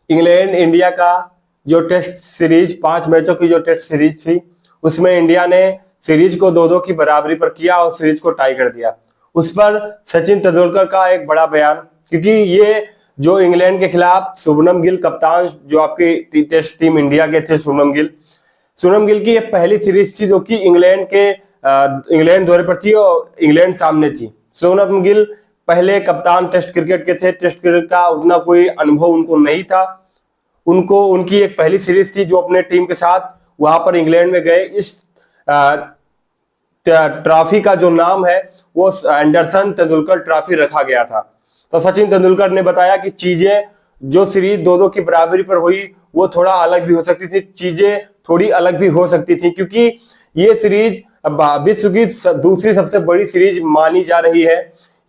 England India का जो test series 5 मैचों की जो टेस्ट सीरीज थी उसमें इंडिया ने सीरीज को 2-2 की बराबरी पर किया और सीरीज को टाई कर दिया। उस पर सचिन तेंदुलकर का एक बड़ा बयान, क्योंकि ये जो इंग्लैंड के खिलाफ शुभमन गिल कप्तान जो आपकी टेस्ट टीम इंडिया के थे, शुभमन गिल की ये पहली सीरीज थी जो कि इंग्लैंड दौरे पर थी और इंग्लैंड सामने थी। शुभमन गिल पहले कप्तान टेस्ट क्रिकेट के थे, टेस्ट क्रिकेट का उतना कोई अनुभव उनको नहीं था। उनकी एक पहली सीरीज थी जो अपने टीम के साथ वहां पर इंग्लैंड में गए। इस ट्रॉफी का जो नाम है वो एंडरसन तेंदुलकर ट्रॉफी रखा गया था। तो सचिन तेंदुलकर ने बताया कि चीजें जो सीरीज 2-2 की बराबरी पर हुई वो थोड़ा अलग भी हो सकती थी, चीजें थोड़ी अलग भी हो सकती थी, क्योंकि ये सीरीज विश्व की दूसरी सबसे बड़ी सीरीज मानी जा रही है।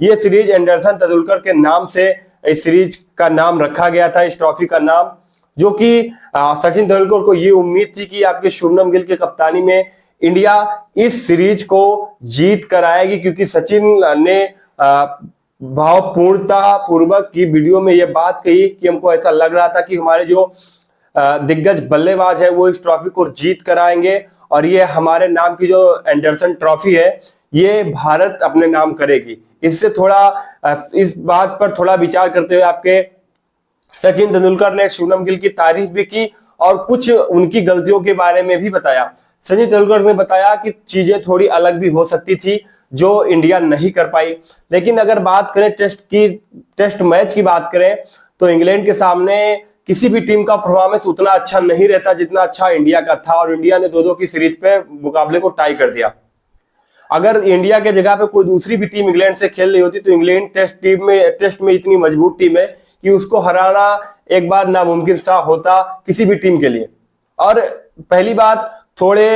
ये सीरीज एंडरसन तेंदुलकर के नाम से इस सीरीज का नाम रखा गया था, इस ट्रॉफी का नाम, जो कि सचिन तेंदुलकर को ये उम्मीद थी कि आपके शुभमन गिल की कप्तानी में इंडिया इस सीरीज को जीत कर आएगी, क्योंकि सचिन ने भावपूर्णता पूर्वक की वीडियो में यह बात कही कि हमको ऐसा लग रहा था कि हमारे जो दिग्गज बल्लेबाज है वो इस ट्रॉफी को जीत कर आएंगे और ये हमारे नाम की जो एंडरसन ट्रॉफी है ये भारत अपने नाम करेगी। इससे थोड़ा इस बात पर थोड़ा विचार करते हुए आपके सचिन तेंदुलकर ने शुभमन गिल की तारीफ भी की और कुछ उनकी गलतियों के बारे में भी बताया। सचिन तेंदुलकर ने बताया कि चीजें थोड़ी अलग भी हो सकती थी जो इंडिया नहीं कर पाई। लेकिन अगर बात करें टेस्ट मैच की बात करें तो इंग्लैंड के सामने किसी भी टीम का परफॉर्मेंस उतना अच्छा नहीं रहता जितना अच्छा इंडिया का था, और इंडिया ने 2-2 की सीरीज पे मुकाबले को टाई कर दिया। अगर इंडिया के जगह पे कोई दूसरी भी टीम इंग्लैंड से खेल रही होती तो इंग्लैंड टेस्ट में इतनी मजबूत टीम है कि उसको हराना एक बार नामुमकिन सा होता किसी भी टीम के लिए। और पहली बात, थोड़े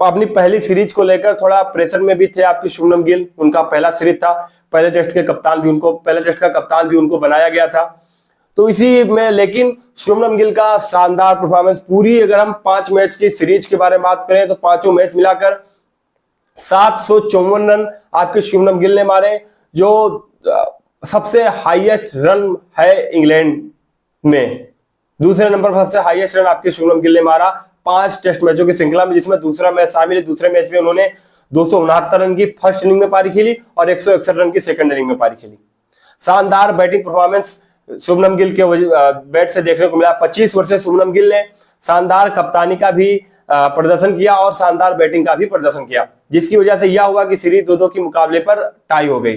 अपनी पहली सीरीज को लेकर थोड़ा प्रेशर में भी थे आपके शुभमन गिल। उनका पहला सीरीज था, पहले टेस्ट का कप्तान भी उनको बनाया गया था। तो इसी में लेकिन शुभमन गिल का शानदार परफॉर्मेंस, पूरी अगर हम 5 मैच की सीरीज के बारे में बात करें तो 5 मैच मिलाकर 754 रन आपके शुभमन गिल ने मारे, जो सबसे हाईएस्ट रन है इंग्लैंड में। दूसरे नंबर पर सबसे हाईएस्ट रन आपके शुभमन गिल ने मारा 5 टेस्ट मैचों की श्रृंखला में, जिसमें दूसरा मैच शामिल है। दूसरे मैच में उन्होंने 269 रन की फर्स्ट इनिंग में पारी खेली और 161 रन की सेकंड इनिंग में पारी खेली। शानदार बैटिंग परफॉर्मेंस शुभमन गिल के बैट से देखने को मिला। 25 वर्षीय शुभमन गिल ने शानदार कप्तानी का भी प्रदर्शन किया और शानदार बैटिंग का भी प्रदर्शन किया, जिसकी वजह से यह हुआ कि सीरीज 2-2 के मुकाबले पर टाई हो गई।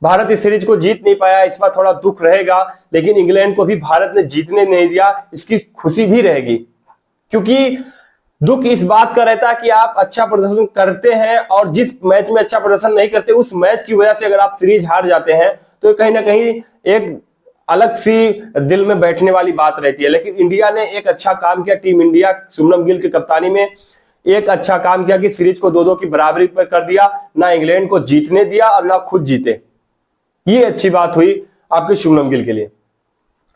भारत इस सीरीज को जीत नहीं पाया, इस बार थोड़ा दुख रहेगा, लेकिन इंग्लैंड को भी भारत ने जीतने नहीं दिया, इसकी खुशी भी रहेगी। क्योंकि दुख इस बात का रहता है कि आप अच्छा प्रदर्शन करते हैं और जिस मैच में अच्छा प्रदर्शन नहीं करते उस मैच की वजह से अगर आप सीरीज हार जाते हैं तो कहीं ना कहीं एक अलग सी दिल में बैठने वाली बात रहती है। लेकिन इंडिया ने एक अच्छा काम किया, टीम इंडिया शुभमन गिल की कप्तानी में एक अच्छा काम किया कि सीरीज को 2-2 की बराबरी पर कर दिया, ना इंग्लैंड को जीतने दिया और ना खुद जीते। ये अच्छी बात हुई आपके शुभमन गिल के लिए।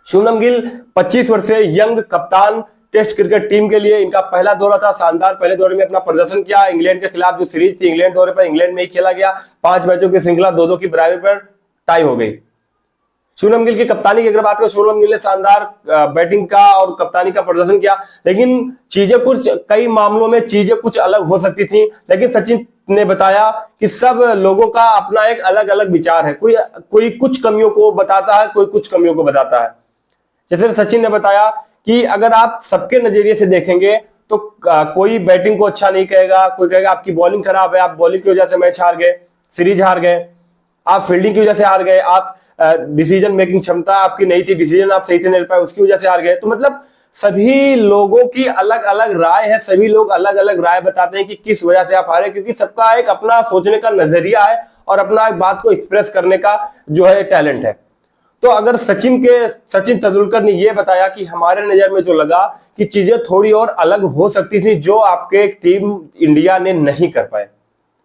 शुभमन गिल 25 वर्षीय यंग कप्तान, टेस्ट क्रिकेट टीम के लिए इनका पहला दौरा था। शानदार पहले दौरे में अपना प्रदर्शन किया। इंग्लैंड के खिलाफ जो सीरीज थी इंग्लैंड दौरे पर इंग्लैंड में ही खेला गया। 5 मैचों की श्रृंखला 2-2 की बराबरी पर टाई हो गई। शुभमन गिल की कप्तानी की अगर बात करें, शुभमन गिल ने शानदार बैटिंग का और कप्तानी का प्रदर्शन किया, लेकिन कई मामलों में चीजें कुछ अलग हो सकती थी। लेकिन सचिन ने बताया कि सब लोगों का अपना एक अलग अलग विचार है, कोई कुछ कमियों को बताता है, कोई कुछ कमियों को बताता है। जैसे सचिन ने बताया कि अगर आप सबके नजरिए से देखेंगे तो कोई बैटिंग को अच्छा नहीं कहेगा, कोई कहेगा आपकी बॉलिंग खराब है, आप बॉलिंग की वजह से मैच हार गए, सीरीज हार गए, आप फील्डिंग की वजह से हार गए, आप डिसीजन मेकिंग क्षमता आपकी नहीं थी, डिसीजन आप सही से नहीं ले पाए, उसकी वजह से हार गए। तो मतलब सभी लोगों की अलग अलग राय है, सभी लोग अलग अलग राय बताते हैं कि किस वजह से आप हारे, क्योंकि सबका एक अपना सोचने का नजरिया है और अपना एक बात को एक्सप्रेस करने का जो है टैलेंट है। तो अगर सचिन तेंदुलकर ने यह बताया कि हमारे नजर में जो लगा कि चीजें थोड़ी और अलग हो सकती थी जो आपके टीम इंडिया ने नहीं कर पाए,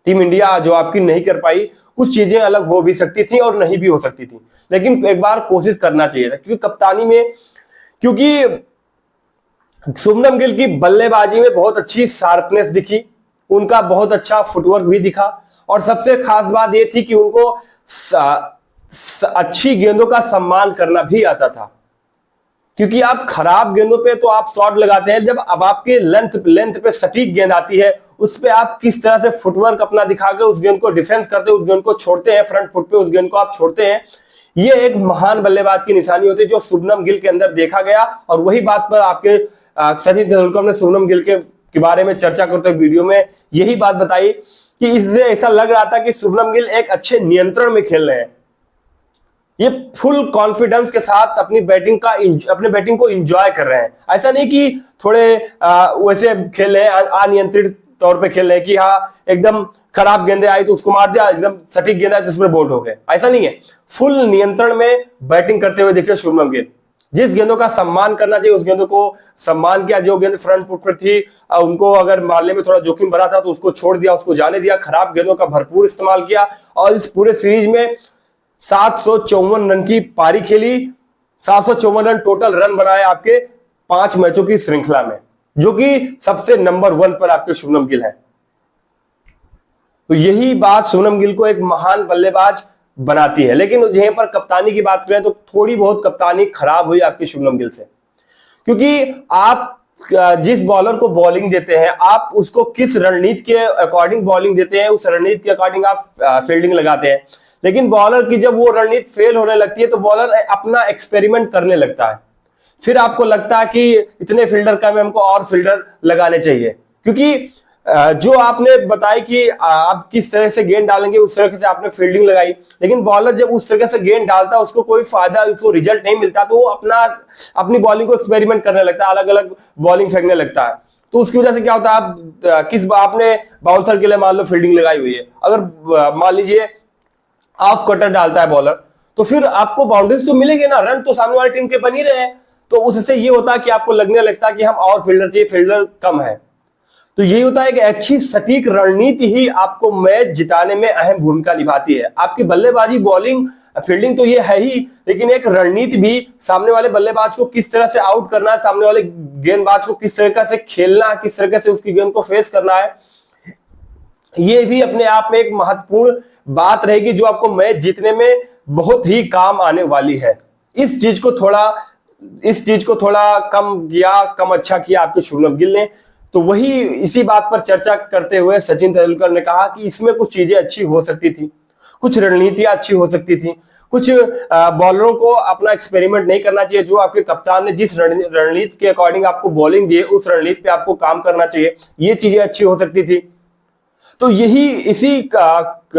टीम इंडिया जो आपकी नहीं कर पाई, कुछ चीजें अलग हो भी सकती थी और नहीं भी हो सकती थी, लेकिन एक बार कोशिश करना चाहिए था। क्योंकि कप्तानी में, क्योंकि शुभमन गिल की बल्लेबाजी में बहुत अच्छी शार्पनेस दिखी, उनका बहुत अच्छा फुटवर्क भी दिखा और सबसे खास बात यह थी कि उनको अच्छी गेंदों का सम्मान करना भी आता था। क्योंकि आप खराब गेंदों पे तो आप शॉट लगाते हैं, जब अब आपके लेंथ पे सटीक गेंद आती है उस पे आप किस तरह से फुटवर्क अपना दिखा के उस गेंद को डिफेंस करते हैं, उस गेंद को छोड़ते हैं, फ्रंट फुट पे उस गेंद को आप छोड़ते हैं, ये एक महान बल्लेबाज की निशानी होती है जो शुभमन गिल के अंदर देखा गया। और वही बात पर आपके सचिन तेंदुलकर ने शुभमन गिल के बारे में चर्चा करते हुए वीडियो में यही बात बताई कि इससे ऐसा लग रहा था कि शुभमन गिल एक अच्छे नियंत्रण में खेल रहे हैं, ये फुल कॉन्फिडेंस के साथ अपनी बैटिंग को एंजॉय कर रहे हैं। ऐसा नहीं कि थोड़े वैसे खेल रहे हैं, अनियंत्रित तौर पे खेल रहे हैं कि हाँ एकदम खराब गेंदे आई तो उसको मार दिया, एकदम सटीक गेंद आई तो उसमें बोल्ड हो गए, ऐसा नहीं है। फुल नियंत्रण में बैटिंग करते हुए देखिए शुभमन गिल, जिस गेंदों का सम्मान करना चाहिए उस गेंदों को सम्मान किया, जो गेंद फ्रंट फुट पर थी उनको अगर मारने में थोड़ा जोखिम भरा था तो उसको छोड़ दिया, उसको जाने दिया, खराब गेंदों का भरपूर इस्तेमाल किया और इस पूरे सीरीज में 754 रन की पारी खेली, 754 रन टोटल रन बनाए आपके 5 मैचों की श्रृंखला में, जो कि सबसे नंबर 1 पर आपके शुभमन गिल हैं। तो यही बात शुभमन गिल को एक महान बल्लेबाज बनाती है। लेकिन यहीं पर कप्तानी की बात करें तो थोड़ी बहुत कप्तानी खराब हुई आपकी शुभमन गिल से, क्योंकि आप जिस बॉलर को बॉलिंग देते हैं आप उसको किस रणनीति के अकॉर्डिंग बॉलिंग देते हैं, उस रणनीति के अकॉर्डिंग आप फील्डिंग लगाते हैं। लेकिन बॉलर की जब वो रणनीति फेल होने लगती है तो बॉलर अपना एक्सपेरिमेंट करने लगता है, फिर आपको लगता है कि इतने फील्डर कम है, हमको और फील्डर लगाने चाहिए, क्योंकि जो आपने बताया कि आप किस तरह से गेंद डालेंगे उस तरह से आपने फील्डिंग लगाई। लेकिन बॉलर जब उस तरह से गेंद डालता है उसको कोई फायदा, उसको रिजल्ट नहीं मिलता तो वो अपनी बॉलिंग को एक्सपेरिमेंट करने लगता है, अलग अलग बॉलिंग फेंकने लगता है। तो उसकी वजह से क्या होता है, आपने बाउंसर के लिए मान लो फील्डिंग लगाई हुई है, अगर मान लीजिए ऑफ कटर डालता है बॉलर तो फिर आपको बाउंड्रीज तो मिलेगी ना, रन तो सामने वाली टीम के बन ही रहे हैं। तो उससे ये होता है कि आपको लगने लगता है कि हम और फील्डर चाहिए, फील्डर कम है। तो यही होता है कि अच्छी सटीक रणनीति ही आपको मैच जिताने में अहम भूमिका निभाती है। आपकी बल्लेबाजी, बॉलिंग, फील्डिंग तो ये है ही, लेकिन एक रणनीति भी, सामने वाले बल्लेबाज को किस तरह से आउट करना है, सामने वाले गेंदबाज को किस तरीके से खेलना है, किस तरीके से उसकी गेंद को फेस करना है, ये भी अपने आप में एक महत्वपूर्ण बात रहेगी जो आपको मैच जीतने में बहुत ही काम आने वाली है। इस चीज को थोड़ा कम अच्छा किया आपके शुभमन गिल ने। तो वही इसी बात पर चर्चा करते हुए सचिन तेंदुलकर ने कहा कि इसमें कुछ चीजें अच्छी हो सकती थी, कुछ रणनीतियां अच्छी हो सकती थी, कुछ बॉलरों को अपना एक्सपेरिमेंट नहीं करना चाहिए, जो आपके कप्तान ने जिस रणनीति के अकॉर्डिंग आपको बॉलिंग दी उस रणनीति पे आपको काम करना चाहिए, ये चीजें अच्छी हो सकती थी। तो इसी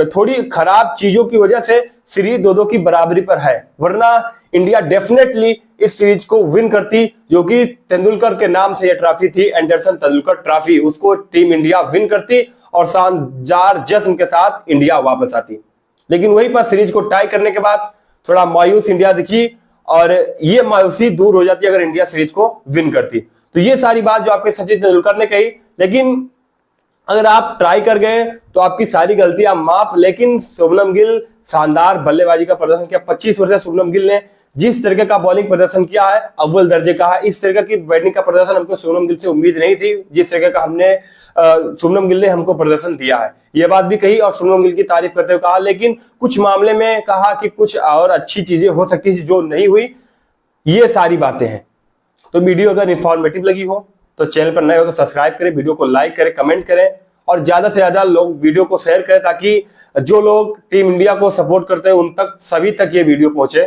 थोड़ी खराब चीजों की वजह से सीरीज 2-2 की बराबरी पर है, वरना इंडिया डेफिनेटली इस सीरीज को विन करती, जो कि तेंदुलकर के नाम से यह ट्रॉफी थी, एंडरसन तेंदुलकर ट्रॉफी, उसको टीम इंडिया विन करती और शानदार जश्न के साथ इंडिया वापस आती। लेकिन वहीं पर सीरीज को टाई करने के बाद थोड़ा मायूस इंडिया दिखी और ये मायूसी दूर हो जाती अगर इंडिया सीरीज को विन करती। तो ये सारी बात जो आपके सचिन तेंदुलकर ने कही, लेकिन अगर आप ट्राई कर गए तो आपकी सारी गलतियां माफ। लेकिन शुभमन गिल शानदार बल्लेबाजी का प्रदर्शन किया। 25 वर्षीय शुभमन गिल ने जिस तरीके का बॉलिंग प्रदर्शन किया है अव्वल दर्जे का है। इस तरीके की बैटिंग का प्रदर्शन हमको शुभमन गिल से उम्मीद नहीं थी, जिस तरीके का शुभमन गिल ने हमको प्रदर्शन दिया है। यह बात भी कही और शुभमन गिल की तारीफ करते हुए कहा, लेकिन कुछ मामले में कहा कि कुछ और अच्छी चीजें हो सकती थी जो नहीं हुई। ये सारी बातें हैं। तो वीडियो अगर इंफॉर्मेटिव लगी हो तो चैनल पर नए हो तो सब्सक्राइब करें, वीडियो को लाइक करें, कमेंट करें और ज्यादा से ज्यादा लोग वीडियो को शेयर करें, ताकि जो लोग टीम इंडिया को सपोर्ट करते हैं उन तक, सभी तक ये वीडियो पहुंचे।